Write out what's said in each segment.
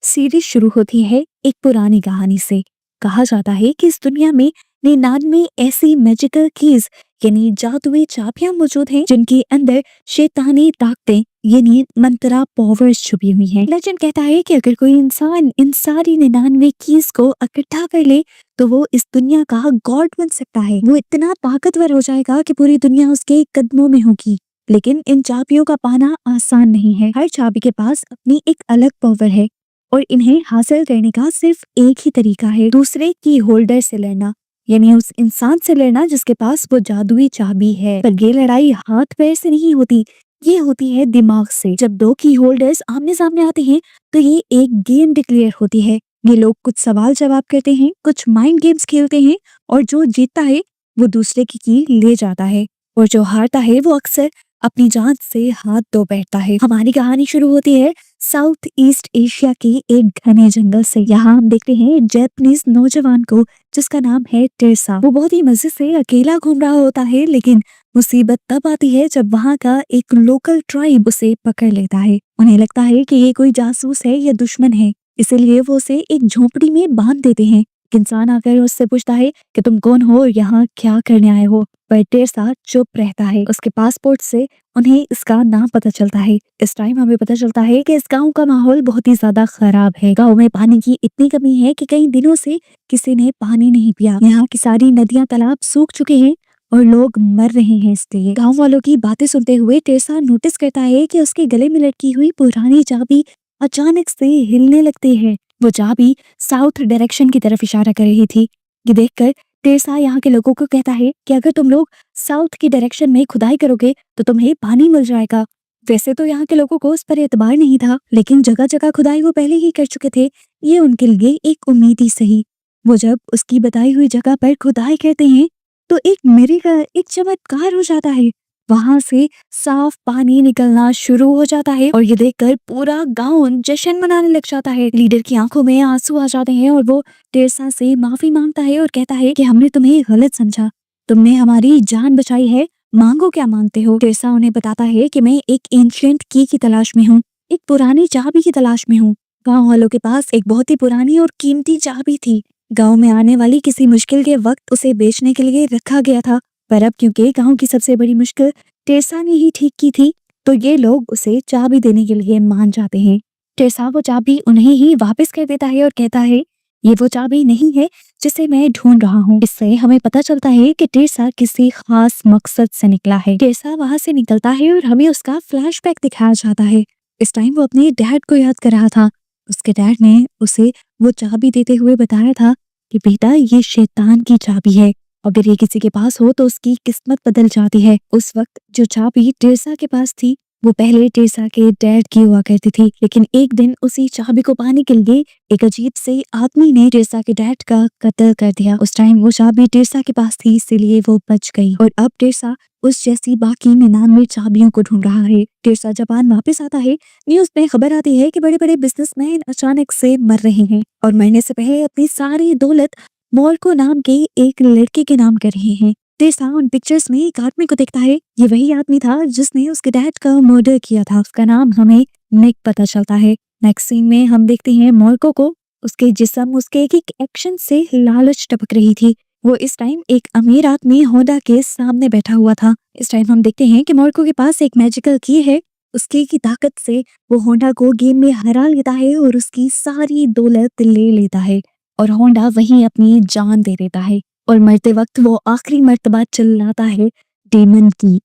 Series शुरू होती है एक पुरानी कहानी से। कहा जाता है कि इस दुनिया में 99 ऐसी मैजिकल कीज यानी जादुई चाबियां मौजूद हैं जिनके अंदर शैतानी ताकतें यानी मंत्रा पावर्स छुपी हुई हैं। लेजेंड कहता है कि अगर कोई इंसान इन सारी 99 कीज को इकट्ठा कर ले तो वो इस दुनिया का गॉड बन सकता है। वो इतना ताकतवर हो जाएगा कि पूरी दुनिया उसके कदमों में होगी। लेकिन इन चाबियों का पाना आसान नहीं है। हर चाबी के पास अपनी एक अलग पावर है और इन्हें हासिल करने का सिर्फ एक ही तरीका है, दूसरे की होल्डर से लड़ना, यानी उस इंसान से लड़ना जिसके पास वो जादुई चाबी है। पर ये लड़ाई हाथ पैर से नहीं होती, ये होती है दिमाग से। जब दो की होल्डर्स आमने सामने आते हैं तो ये एक गेम डिक्लेयर होती है। ये लोग कुछ सवाल जवाब करते हैं, कुछ माइंड गेम्स खेलते हैं और जो जीतता है वो दूसरे की ले जाता है और जो हारता है वो अक्सर अपनी जान से हाथ धो बैठता है। हमारी कहानी शुरू होती है साउथ ईस्ट एशिया के एक घने जंगल से। यहाँ हम देखते हैं जैपनीज नौजवान को जिसका नाम है टेरसा। वो बहुत ही मजे से अकेला घूम रहा होता है, लेकिन मुसीबत तब आती है जब वहाँ का एक लोकल ट्राइब उसे पकड़ लेता है। उन्हें लगता है कि ये कोई जासूस है या दुश्मन है, इसीलिए वो उसे एक झोपड़ी में बांध देते हैं। एक इंसान आकर उससे पूछता है कि तुम कौन हो और यहाँ क्या करने आए हो, पर टेरसा चुप रहता है। उसके पासपोर्ट से उन्हें इसका नाम पता चलता है। इस टाइम हमें पता चलता है कि इस गांव का माहौल बहुत ही ज्यादा खराब है। गांव में पानी की इतनी कमी है कि कई दिनों से किसी ने पानी नहीं पिया। यहाँ की सारी नदियां तालाब सूख चुके हैं और लोग मर रहे हैं। इसलिए गांव वालों की बातें सुनते हुए टेरसा नोटिस करता है कि उसके गले में लटकी हुई पुरानी चाबी अचानक से हिलने लगती है। वो चाबी साउथ डायरेक्शन की तरफ इशारा कर रही थी। ये देखकर टेरसा यहाँ के लोगों को कहता है कि अगर तुम लोग साउथ की डायरेक्शन में खुदाई करोगे तो तुम्हें पानी मिल जाएगा। वैसे तो यहाँ के लोगों को उस पर एतबार नहीं था, लेकिन जगह जगह खुदाई वो पहले ही कर चुके थे। ये उनके लिए एक उम्मीद ही सही। वो जब उसकी बताई हुई जगह पर खुदाई करते हैं तो एक मिरेकल, एक चमत्कार हो जाता है। वहां से साफ पानी निकलना शुरू हो जाता है और ये देखकर पूरा गांव जश्न मनाने लग जाता है। लीडर की आंखों में आंसू आ जाते हैं और वो टेरसा से माफी मांगता है और कहता है कि हमने तुम्हें गलत समझा, तुमने हमारी जान बचाई है, मांगो क्या मांगते हो। टेरसा उन्हें बताता है कि मैं एक एंशिएंट की तलाश में हूँ, एक पुरानी चाबी की तलाश में हूँ। गाँव वालों के पास एक बहुत ही पुरानी और कीमती चाबी थी। गाँव में आने वाली किसी मुश्किल के वक्त उसे बेचने के लिए रखा गया था, पर अब क्योंकि गांव की सबसे बड़ी मुश्किल टेरसा ने ही ठीक की थी तो ये लोग उसे चाबी देने के लिए मान जाते हैं। टेरसा वो चाबी उन्हें ही वापस कर देता है और कहता है ये वो चाबी नहीं है जिसे मैं ढूंढ रहा हूँ। इससे हमें पता चलता है कि टेरसा किसी खास मकसद से निकला है। टेरसा वहां से निकलता है और हमें उसका फ्लैशबैक दिखाया जाता है। इस टाइम वो अपने डैड को याद कर रहा था। उसके डैड ने उसे वो चाबी देते हुए बताया था कि बेटा ये शैतान की चाबी है, अगर ये किसी के पास हो तो उसकी किस्मत बदल जाती है। उस वक्त जो चाबी टेरसा के पास थी वो पहले टेरसा के डैड की हुआ करती थी, लेकिन एक दिन उसी चाबी को पाने के लिए एक अजीब से आदमी ने टेरसा के डैड का कत्ल कर दिया। उस टाइम वो चाबी टेरसा के पास थी, इसीलिए वो बच गई और अब टेरसा उस जैसी बाकी 99 चाबियों को ढूंढ रहा है। टेरसा जापान वापस आता है। न्यूज में खबर आती है कि बड़े बड़े बिजनेसमैन अचानक से मर रहे हैं और मरने से पहले अपनी सारी दौलत मोर्को नाम के एक लड़के के नाम कर रहे हैं। टेरसा उन पिक्चर्स में एक आदमी को देखता है। ये वही आदमी था जिसने उसके डैड का मर्डर किया था। उसका नाम हमें निक पता चलता है। नेक्स्ट सीन में हम देखते हैं मोर्को को। उसके जिस्म, उसके एक एक एक्शन से लालच टपक रही थी। वो इस टाइम एक अमीर आदमी होंडा के सामने बैठा हुआ था। इस टाइम हम देखते हैं कि मोर्को के पास एक मैजिकल की है। उसकी की ताकत से वो होंडा को गेम में हरा लेता है और उसकी सारी दौलत ले लेता है और होंडा वहीं अपनी जान दे देता है और मरते वक्त वो आखिरी मर्तबा चिल्लाता है डेमन की।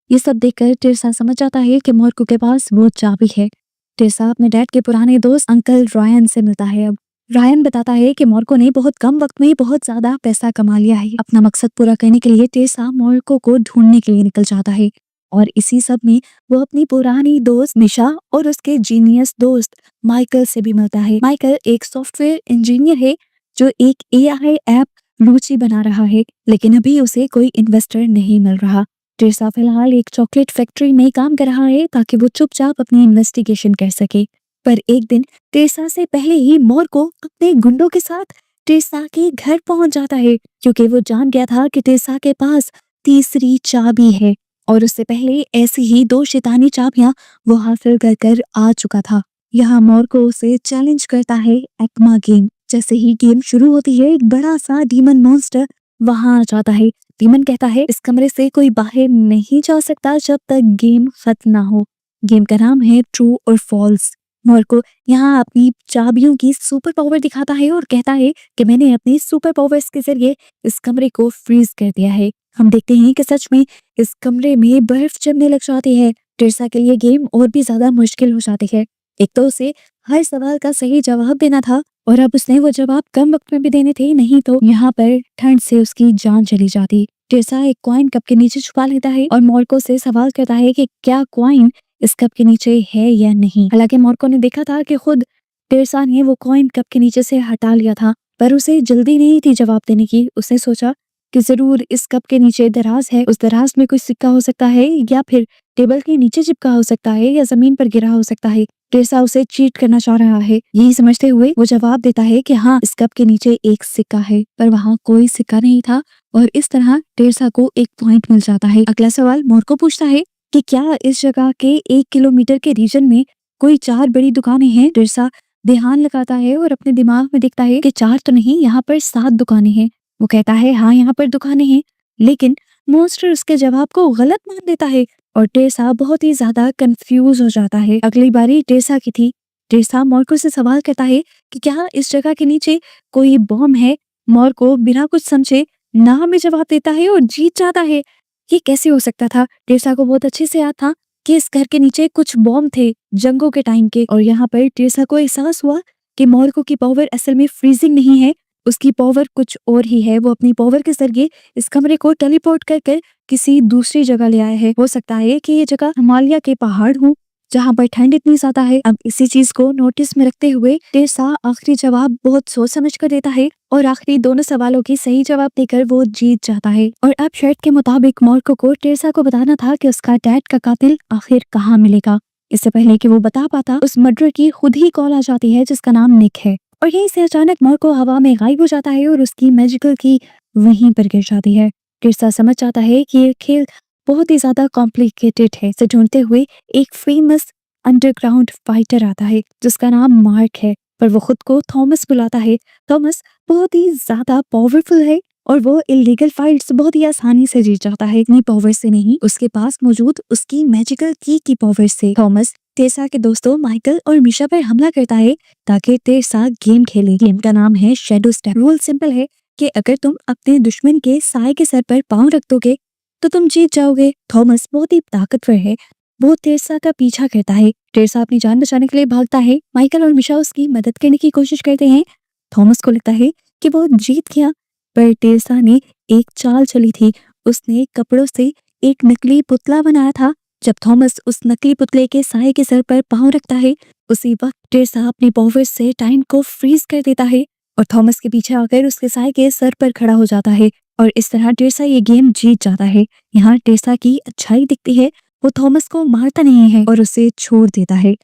ये सब देखकर टेरसा समझ जाता है कि मोर्को के पास वो चाबी है। टेरसा अपने डैड के पुराने दोस्त अंकल रायन से मिलता है। अब रायन बताता है कि मोर्को ने बहुत कम वक्त में बहुत ज्यादा पैसा कमा लिया है। अपना मकसद पूरा करने के लिए टेरसा मोर्को को ढूंढने के लिए निकल जाता है और इसी सब में वो अपनी पुरानी दोस्त मिशा और उसके जीनियस दोस्त माइकल से भी मिलता है। माइकल एक सॉफ्टवेयर इंजीनियर है जो एक एआई ऐप लूची बना रहा है, लेकिन अभी उसे कोई इन्वेस्टर नहीं मिल रहा। टेरसा फिलहाल एक चॉकलेट फैक्ट्री में काम कर रहा है ताकि वो चुपचाप अपनी इन्वेस्टिगेशन कर सके। पर एक दिन टेरसा से पहले ही मोर्को अपने गुंडों के साथ टेरसा के घर पहुंच जाता है, क्योंकि वो जान गया था कि टेरसा के पास तीसरी चाबी है और उससे पहले ऐसी ही 2 शैतानी चाबियां वो हासिल कर आ चुका था। यहाँ मॉर्को उसे चैलेंज करता है एक्मा गेम। जैसे ही गेम शुरू होती है, एक बड़ा सा डीमन मॉन्स्टर वहां आ जाता है। डीमन कहता है इस कमरे से कोई बाहर नहीं जा सकता जब तक गेम खत्म ना हो। गेम का नाम है ट्रू और फॉल्स। मॉर्को यहाँ अपनी चाबियों की सुपर पावर दिखाता है और कहता है कि मैंने अपनी सुपर पावर्स के जरिए इस कमरे को फ्रीज कर दिया है। हम देखते हैं कि सच में इस कमरे में बर्फ जमने लग जाती है। टिर्सा के लिए गेम और भी ज्यादा मुश्किल हो जाती है। एक तो उसे हर सवाल का सही जवाब देना था और अब उसने वो जवाब कम वक्त में भी देने थे, नहीं तो यहाँ पर ठंड से उसकी जान चली जाती। टिर्सा एक कॉइन कप के नीचे छुपा लेता है और मॉर्को से सवाल करता है कि क्या कॉइन इस कप के नीचे है या नहीं। हालांकि मॉर्को ने देखा था कि खुद टिर्सा ने वो कॉइन कप के नीचे से हटा लिया था, पर उसे जल्दी नहीं थी जवाब देने की। उसने सोचा कि जरूर इस कप के नीचे दराज है, उस दराज में कोई सिक्का हो सकता है या फिर टेबल के नीचे चिपका हो सकता है या जमीन पर गिरा हो सकता है। टिर्सा उसे चीट करना चाह रहा है। यही समझते हुए वो जवाब देता है कि हाँ, इस कप के नीचे एक सिक्का है, पर वहाँ कोई सिक्का नहीं था और इस तरह टिर्सा को एक पॉइंट मिल जाता है। अगला सवाल मॉर्को पूछता है कि क्या इस जगह के 1 किलोमीटर के रीजन में कोई 4 बड़ी दुकानें हैं। टिर्सा ध्यान लगाता है और अपने दिमाग में देखता है कि 4 तो नहीं, यहाँ पर 7 दुकानें हैं। वो कहता है हाँ, यहाँ पर दुकानें हैं, लेकिन मॉन्स्टर उसके जवाब को गलत मान देता है और टिर्सा बहुत ही ज्यादा कंफ्यूज हो जाता है। अगली बारी टिर्सा की थी। टिर्सा मॉर्को से सवाल करता है कि क्या इस जगह के नीचे कोई बॉम्ब है। मॉर्को बिना कुछ समझे ना में जवाब देता है और जीत जाता है। ये कैसे हो सकता था? टिर्सा को बहुत अच्छे से याद था कि इस घर के नीचे कुछ बॉम्ब थे जंगों के टाइम के, और यहाँ पर टिर्सा को एहसास हुआ कि मॉर्को की पावर असल में फ्रीजिंग नहीं है, उसकी पावर कुछ और ही है। वो अपनी पावर के जरिए इस कमरे को टेलीपोर्ट कर कर किसी दूसरी जगह ले आया है। हो सकता है कि ये जगह हिमालय के पहाड़ हो जहाँ पर ठंड इतनी ज्यादा है। अब इसी चीज को नोटिस में रखते हुए टिर्सा आखिरी जवाब बहुत सोच समझ कर देता है और आखिरी दोनों सवालों की सही जवाब देकर वो जीत जाता है। और अब शर्त के मुताबिक मॉर्को को टिर्सा को बताना था कि उसका डैड का कातिल आखिर कहाँ मिलेगा। इससे पहले कि वो बता पाता, उस मर्डर की खुद ही कॉल आ जाती है जिसका नाम निक है और यहीं से अचानक मॉर्को हवा में गायब हो जाता है और उसकी मैजिकल की वहीं पर गिर जाती है। टिर्सा समझ जाता है कि ये खेल बहुत ही ज्यादा कॉम्प्लिकेटेड है। इसे ढूंढते हुए एक फेमस अंडरग्राउंड फाइटर आता है जिसका नाम मार्क है, पर वो खुद को थॉमस बुलाता है। थॉमस बहुत ही ज्यादा पावरफुल है और वो इलीगल फाइट्स बहुत ही आसानी से जीत जाता है। इतनी पावर से नहीं, उसके पास मौजूद उसकी मैजिकल की पावर से। थॉमस टिर्सा के दोस्तों माइकल और मिशा पर हमला करता है ताकि टिर्सा गेम खेले। गेम का नाम है शैडो स्टेप। रूल सिंपल है कि अगर तुम अपने दुश्मन के साए के सर पर पांव रख दोगे तो तुम जीत जाओगे। थॉमस बहुत ही ताकतवर है, वो टिर्सा का पीछा करता है। टिर्सा अपनी जान बचाने के लिए भागता है। माइकल और मिशा उसकी मदद करने की कोशिश करते हैं। थॉमस को लगता है कि वो जीत गया, पर टिर्सा ने एक चाल चली थी। उसने कपड़ों से एक नकली पुतला बनाया था। जब थॉमस उस नकली पुतले के साए के सर पर पांव रखता है, उसी वक्त टिर्सा अपनी पावर से टाइम को फ्रीज कर देता है और थॉमस के पीछे आकर उसके साए के सर पर खड़ा हो जाता है और इस तरह टिर्सा ये गेम जीत जाता है। यहाँ टिर्सा की अच्छाई दिखती है, वो थॉमस को मारता नहीं है और उसे छोड़ देता है।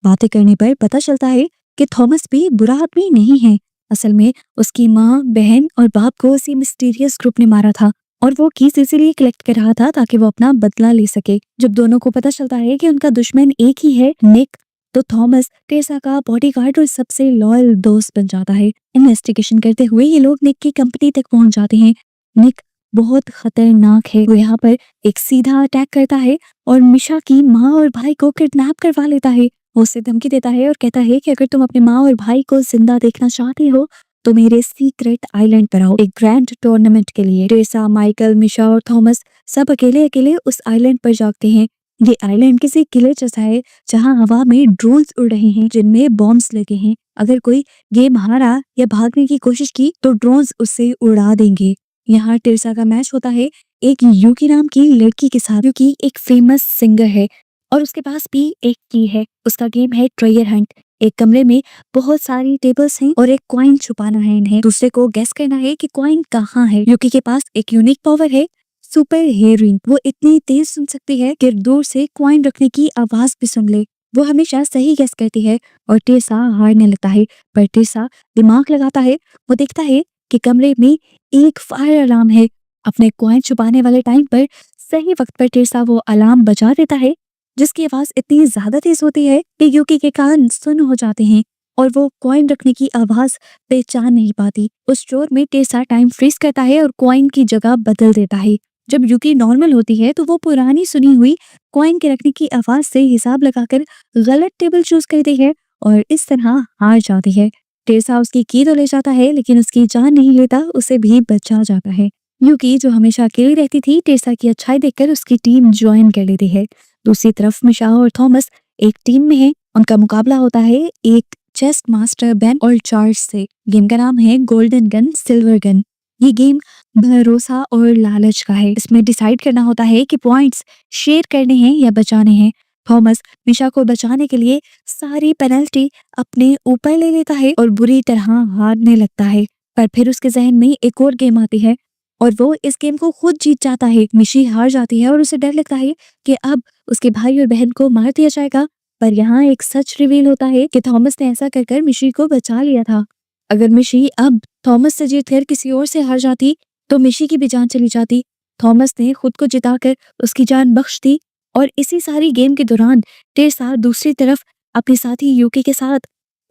बातें करने पर पता चलता है कि थॉमस भी बुरा आदमी नहीं है। असल में उसकी माँ, बहन और बाप को उसी मिस्टीरियस ग्रुप ने मारा था और वो कीज इसीलिए कलेक्ट कर रहा था ताकि वो अपना बदला ले सके। जब दोनों को पता चलता है कि उनका दुश्मन एक ही है, निक, तो थॉमस टिर्सा का बॉडीगार्ड और सबसे लॉयल दोस्त बन जाता है। इन्वेस्टिगेशन करते हुए ये लोग निक की कंपनी तक पहुंच जाते हैं। निक बहुत खतरनाक है। वो यहाँ पर एक सीधा अटैक करता है और मिशा की माँ और भाई को किडनैप करवा लेता है। वो उसे धमकी देता है और कहता है कि अगर तुम अपने माँ और भाई को जिंदा देखना चाहती हो तो मेरे सीक्रेट आइलैंड पर आओ एक ग्रैंड टूर्नामेंट के लिए। टिर्सा, माइकल, मिशा और थॉमस सब अकेले अकेले उस आइलैंड पर जाते हैं। ये आइलैंड किसी किले जैसा है जहाँ हवा में ड्रोन्स उड़ रहे हैं जिनमें बॉम्ब्स लगे हैं। अगर कोई गेम हारा या भागने की कोशिश की तो ड्रोन्स उसे उड़ा देंगे। यहाँ टिर्सा का मैच होता है एक यूकी नाम की लड़की के साथ। यूकी एक फेमस सिंगर है और उसके पास भी एक की है। उसका गेम है ट्रेजर हंट। एक कमरे में बहुत सारी टेबल्स हैं और एक कॉइन छुपाना है इन्हें। दूसरे को गेस करना है कि कॉइन कहाँ है। यूकी के पास एक यूनिक पावर है, सुपर हियरिंग। वो इतनी तेज सुन सकती है कि दूर से कॉइन रखने की आवाज भी सुन ले। वो हमेशा सही गेस करती है और टिर्सा हारने लगता है, पर टिर्सा दिमाग लगाता है। वो देखता है कि कमरे में एक फायर अलार्म है। अपने कॉइन छुपाने वाले टाइम पर सही वक्त पर टिर्सा वो अलार्म बजा देता है जिसकी आवाज इतनी ज्यादा तेज होती है कि यूकी के कान सुन्न हो जाते हैं और वो कॉइन रखने की आवाज पहचान नहीं पाती। उस चोर में टेसा टाइम फ्रीज करता है और कॉइन की जगह बदल देता है। जब यूकी नॉर्मल होती है तो वो पुरानी सुनी हुई कॉइन के रखने की आवाज से हिसाब लगाकर गलत टेबल चूज करती है और इस तरह हार जाती है। टेसा उसकी की तो ले जाता है लेकिन उसकी जान नहीं लेता, उसे भी बचा जाता है। यूकी जो हमेशा अकेली रहती थी, टेसा की अच्छाई देखकर उसकी टीम ज्वाइन कर लेती है। दूसरी तरफ मिशा और थॉमस एक टीम में है। उनका मुकाबला होता है एक चेस मास्टर बेन और चार्ल्स से। गेम का नाम है गोल्डन गन सिल्वर गन। ये गेम भरोसा और लालच का है। इसमें डिसाइड करना होता है कि पॉइंट्स शेयर करने हैं या बचाने हैं। थॉमस मिशा को बचाने के लिए सारी पेनल्टी अपने ऊपर ले लेता है और बुरी तरह हारने लगता है। पर फिर उसके जहन में एक और गेम आती है और वो इस गेम को खुद जीत जाता है। मिशी हार जाती है और उसे डर लगता है कि अब उसके भाई और बहन को मार दिया जाएगा। पर यहाँ एक सच रिवील होता है कि थॉमस ने ऐसा कर कर मिशी को बचा लिया था। अगर मिशी अब थॉमस से जीतकर किसी और से हार जाती तो मिशी की भी जान चली जाती। थॉमस ने खुद को जिताकर उसकी जान बख्श दी और इसी सारी गेम के दौरान टेसा दूसरी तरफ अपने साथी यूकी के साथ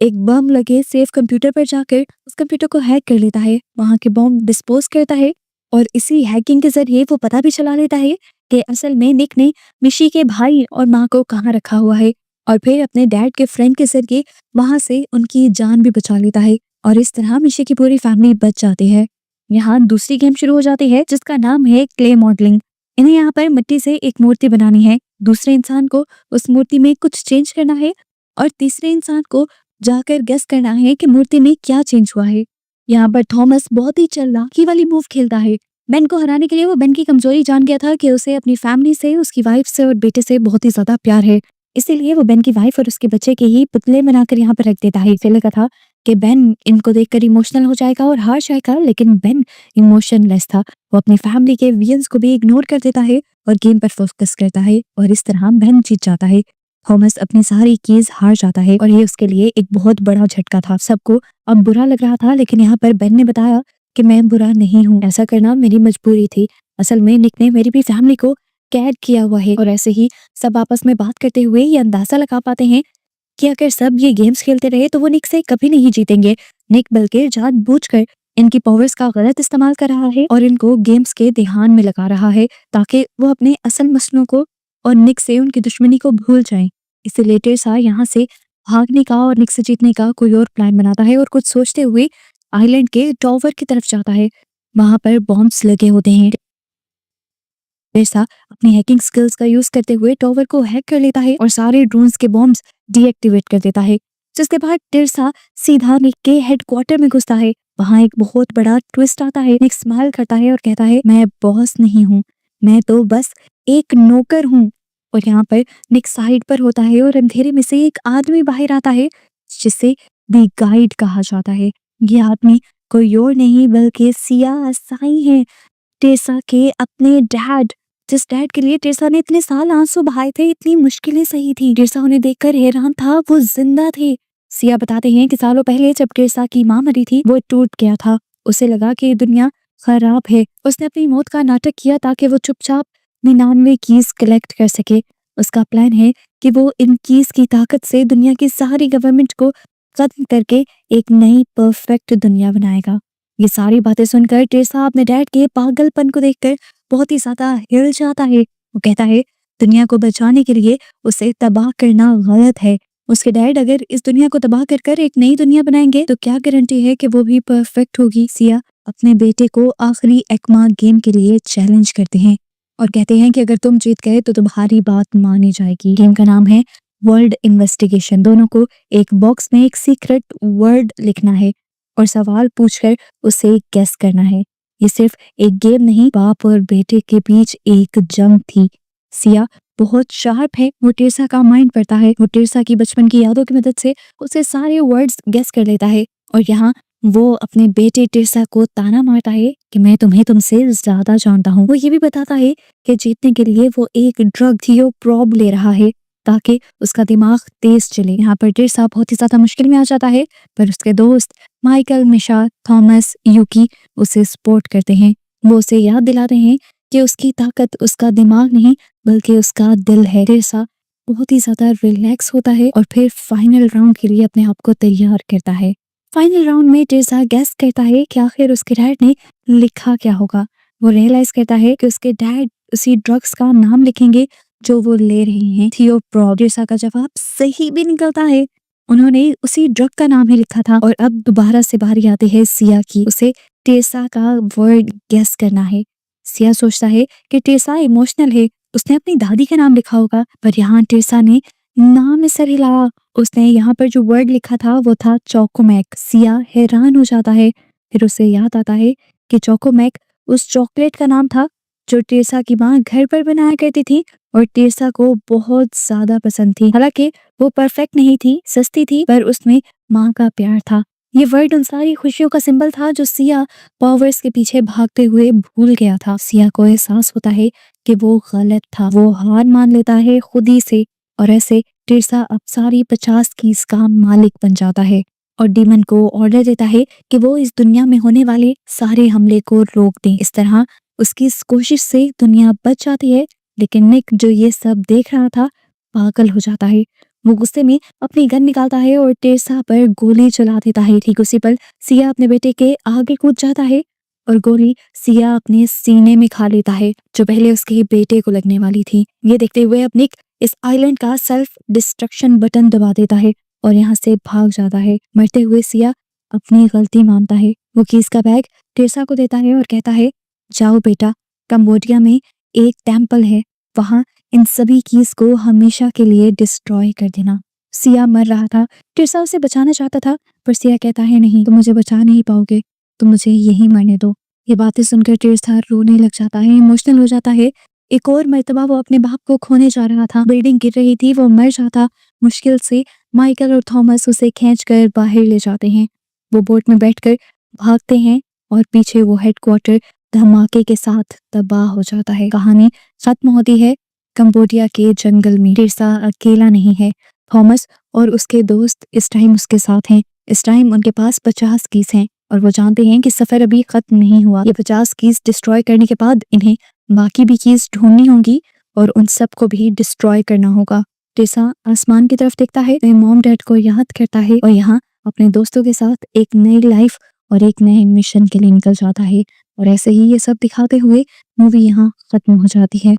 एक बम लगे सेफ कंप्यूटर पर जाकर उस कंप्यूटर को हैक कर लेता है, वहां के बम डिस्पोज करता है और इसी हैकिंग के जरिए वो पता भी चला लेता है कि असल में निक ने मिशी के भाई और माँ को कहाँ रखा हुआ है और फिर अपने डैड के फ्रेंड के जरिए वहां से उनकी जान भी बचा लेता है और इस तरह मिशी की पूरी फैमिली बच जाती है। यहाँ दूसरी गेम शुरू हो जाती है जिसका नाम है क्ले मॉडलिंग। इन्हें यहाँ पर मिट्टी से एक मूर्ति बनानी है। दूसरे इंसान को उस मूर्ति में कुछ चेंज करना है और तीसरे इंसान को जाकर गेस करना है कि मूर्ति में क्या चेंज हुआ है। यहाँ पर थॉमस बहुत ही चालाकी वाली मूव खेलता है। बेन को हराने के लिए वो बेन की कमजोरी जान गया था कि उसे अपनी फैमिली से, उसकी वाइफ से और बेटे से बहुत ही ज्यादा प्यार है। इसीलिए वो बेन की वाइफ और उसके बच्चे के ही पुतले बनाकर यहाँ पर रख देता है। इसे लगा था कि बेन इनको देखकर इमोशनल हो जाएगा और हार जाएगा, लेकिन बेन इमोशनलेस था। वो अपनी फैमिली के वियंस को भी इग्नोर कर देता है और गेम पर फोकस करता है और इस तरह बेन जीत जाता है। थॉमस अपनी सारी कीज हार जाता है और ये उसके लिए एक बहुत बड़ा झटका था। सबको अब बुरा लग रहा था, लेकिन यहाँ पर बेन ने बताया कि मैं बुरा नहीं हूँ, ऐसा करना मेरी मजबूरी थी। असल में निक ने मेरी भी फैमिली को कैद किया हुआ है। और ऐसे ही सब आपस में बात करते हुए ये अंदाजा लगा पाते हैं कि अगर सब ये गेम्स खेलते रहे तो वो निक से कभी नहीं जीतेंगे। निक बल्कि जानबूझकर इनकी पावर्स का गलत इस्तेमाल कर रहा है और इनको गेम्स के ध्यान में लगा रहा है ताकि वो अपने असल मसलों को और निक से उनकी दुश्मनी को भूल जाएं। इसलिए टेसा यहाँ से भागने का और निक से जीतने का कोई और प्लान बनाता है और कुछ सोचते हुए आइलैंड के टॉवर की तरफ जाता है। वहां पर बॉम्ब्स लगे होते हैं। टेसा अपनी हैकिंग स्किल्स का यूज करते हुए टॉवर को हैक कर लेता है और सारे ड्रोन्स के बॉम्ब्स डीएक्टिवेट कर देता है। जिसके बाद टेसा सीधा निक के हेडक्वार्टर में घुसता है। वहां एक बहुत बड़ा ट्विस्ट आता है। निक स्माइल करता है और कहता है, मैं बॉस नहीं हूँ, मैं तो बस एक नौकर हूँ। और यहाँ पर निक साइड पर होता है और अंधेरे में से एक आदमी बाहर आता है जिसे दी गाइड कहा जाता है। ये आदमी कोई और नहीं बल्कि सिया साई है, टेसा के अपने डैड, जिस डैड के लिए टेसा ने इतने साल आंसू बहाए थे, इतनी मुश्किलें सही थी। टेसा उन्हें देखकर हैरान था, वो जिंदा थे। सिया बताते हैं कि सालों पहले जब टेसा की माँ मरी थी वो टूट गया था। उसे लगा कि दुनिया खराब है। उसने अपनी मौत का नाटक किया ताकि वो चुपचाप 99 कीज कलेक्ट कर सके। उसका प्लान है कि वो इन कीज की ताकत से दुनिया की सारी गवर्नमेंट को खत्म करके एक नई परफेक्ट दुनिया बनाएगा। ये सारी बातें सुनकर टेसा अपने डैड के पागलपन को देखकर बहुत ही ज्यादा हिल जाता है। वो कहता है दुनिया को बचाने के लिए उसे तबाह करना गलत है। उसके डैड अगर इस दुनिया को तबाह कर कर एक नई दुनिया बनाएंगे तो क्या गारंटी है कि वो भी परफेक्ट होगी। सिया अपने बेटे को आखिरी एक्मा गेम के लिए चैलेंज करते हैं और कहते हैं कि अगर तुम जीत गए तो तुम्हारी बात मानी जाएगी। गेम का नाम है वर्ल्ड इन्वेस्टिगेशन। दोनों को एक बॉक्स में एक सीक्रेट वर्ड लिखना है और सवाल पूछकर उसे गेस करना है। ये सिर्फ एक गेम नहीं, बाप और बेटे के बीच एक जंग थी। सिया बहुत शार्प है, वो टेसा का माइंड पढ़ता है। वो टेसा की बचपन की यादों की मदद से उसे सारे वर्ड्स गेस कर लेता है और यहाँ वो अपने बेटे टेसा को ताना मारता है कि मैं तुम्हें तुमसे ज्यादा जानता हूँ। वो ये भी बताता है कि जीतने के लिए वो एक ड्रग थियो प्रॉब ले रहा है ताकि उसका दिमाग तेज चले। यहाँ पर टेसा बहुत ही ज्यादा मुश्किल में आ जाता है, पर उसके दोस्त माइकल, मिशा, थॉमस, यूकी उसे सपोर्ट करते हैं। वो उसे याद दिलाते हैं कि उसकी ताकत उसका दिमाग नहीं बल्कि उसका दिल है। टेसा बहुत ही ज़्यादा रिलैक्स होता है और फिर फाइनल राउंड के लिए अपने आप को तैयार करता है। फाइनल राउंड में टेरेसा गेस करता है कि आखिर उसके डैड ने लिखा क्या होगा। वो रियलाइज करता है कि उसके डैड उसी ड्रग्स का नाम लिखेंगे जो वो ले रही हैं, थियोप्रोप। टेरेसा का जवाब सही भी निकलता है, उन्होंने उसी ड्रग का नाम ही लिखा था। और अब दोबारा से बारी आती है सिया की, उसे टेरेसा का वर्ड गेस करना है। सिया सोचता है कि टेरेसा इमोशनल है, उसने अपनी दादी का नाम लिखा होगा, पर यहाँ टेरेसा ने नाम में सर हिलाया। उसने यहाँ पर जो वर्ड लिखा था वो था चोकोमैक। सिया हैरान हो जाता है, फिर उसे याद आता है कि चोकोमैक उस चॉकलेट का नाम था जो टेरेसा की माँ घर पर बनाया करती थी और टेरेसा को बहुत ज्यादा पसंद थी। हालांकि वो परफेक्ट नहीं थी, सस्ती थी, पर उसमें माँ का प्यार था। ये वर्ड उन सारी खुशियों का सिंबल था जो सिया पावर्स के पीछे भागते हुए भूल गया था। सिया को एहसास होता है कि वो गलत था, वो हार मान लेता है खुद ही से और ऐसे टेरेसा अब सारी 50 कीज का मालिक बन जाता है और डीमन को ऑर्डर देता है कि वो इस दुनिया में होने वाले सारे हमले को रोक दें। इस तरह उसकी इस कोशिश से दुनिया बच जाती है, लेकिन निक जो ये सब देख रहा था पागल हो जाता है। वो गुस्से में अपनी गन निकालता है और टेरेसा पर गोली चला देता है। ठीक उसी पल सिया अपने बेटे के आगे कूद जाता है और गोली सिया अपने सीने में खा लेता है जो पहले उसके बेटे को लगने वाली थी। ये देखते हुए अब निक इस आइलैंड का सेल्फ डिस्ट्रक्शन बटन दबा देता है और यहाँ से भाग जाता है। मरते हुए सिया अपनी गलती मानता है। वो कीज का बैग टेरेसा को देता है और कहता है, जाओ बेटा, कंबोडिया में एक टेम्पल है, वहां इन सभी कीज को हमेशा के लिए डिस्ट्रॉय कर देना। सिया मर रहा था, टेरेसा उसे बचाना चाहता था, पर सिया कहता है, नहीं, तुम मुझे बचा नहीं पाओगे, तुम मुझे यहीं मरने दो। ये बातें सुनकर टेरेसा रोने लग जाता है, इमोशनल हो जाता है। एक और मर्तबा वो अपने बाप को खोने जा रहा था, बिल्डिंग गिर रही थी, वो मर जाता। मुश्किल से माइकल और थॉमस उसे खींचकर बाहर ले जाते हैं। वो बोट में बैठकर भागते हैं और पीछे वो हेडक्वार्टर धमाके के साथ तबाह हो जाता है। कहानी खत्म होती है कंबोडिया के जंगल में। टेरेसा अकेला नहीं है, थॉमस और उसके दोस्त इस टाइम उसके साथ हैं। इस टाइम उनके पास 50 कीज हैं और वो जानते हैं कि सफर अभी खत्म नहीं हुआ। ये 50 कीज डिस्ट्रॉय करने के बाद इन्हें बाकी भी कीज ढूंढनी होंगी और उन सबको भी डिस्ट्रॉय करना होगा। टेरेसा आसमान की तरफ देखता है, अपने मॉम डैड को याद करता है और यहाँ अपने दोस्तों के साथ एक नई लाइफ और एक नए मिशन के लिए निकल जाता है। और ऐसे ही ये सब दिखाते हुए मूवी यहाँ खत्म हो जाती है।